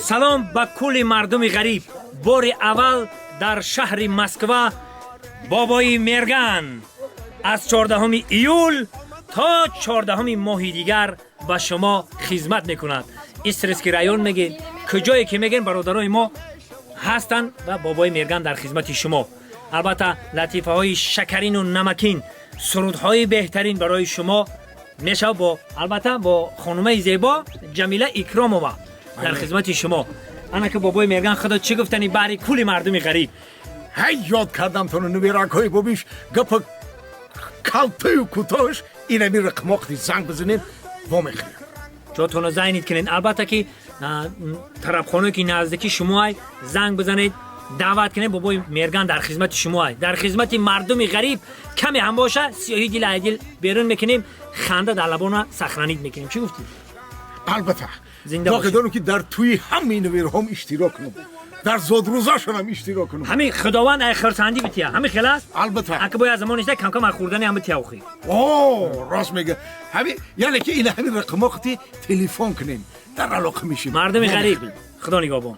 салом ба кулли мардуми ғариб. бори аввал дар шаҳри Москва бобои мерган аз 14 июл то 14 моҳи дигар ба шумо хизмат мекунад. Истрский район мегин, куҷое ки мегин бародарои мо ҳастанд ва бобои мерган дар хизмати шумо. албатта латифаҳои шакарину намакин, сурудҳои беҳтарин барои шумо мешав бо албатта бо хонумаи зебо Ҷамила Икромова дар хизмати шумо. ана ки бобои мерган худо чӣ гуфтани баҳри кулли мардуми ғариб. ҳай ёд кардам тону нувиракҳои бобиш гапа калтаю кӯтош инами рақмоқти занг бизанем вомехӯям. ҷотоно зайнид кунед. албатта ки тарабхонаое ки наздики шумоай занг бизанед, даъват кунед. бобои мерган дар хизмати шумоай, дар хизмати мардуми ғариб. каме ҳам боша сиёҳи дил айдил берун мекунем, ханда дар лабона сахранид мекунем. чӣ гуфтӣ? албатта Зинда боқӣ бошед. дорам ки дар тӯи ҳамаи нувирҳом иштирок кунам, дар зодрӯзашонам иштирок кунам. ҳамин худованд ай хурсандӣ бития ҳамин хел аст. албатта ака бояд замон ишда камкам ай хурдани ҳама тиявхӣ. о рост мега ҳамин яъне ки ина ҳамин рақмоқти телефон кунем дар алоқа мешим. мардуми ғариб худо нигоҳбон.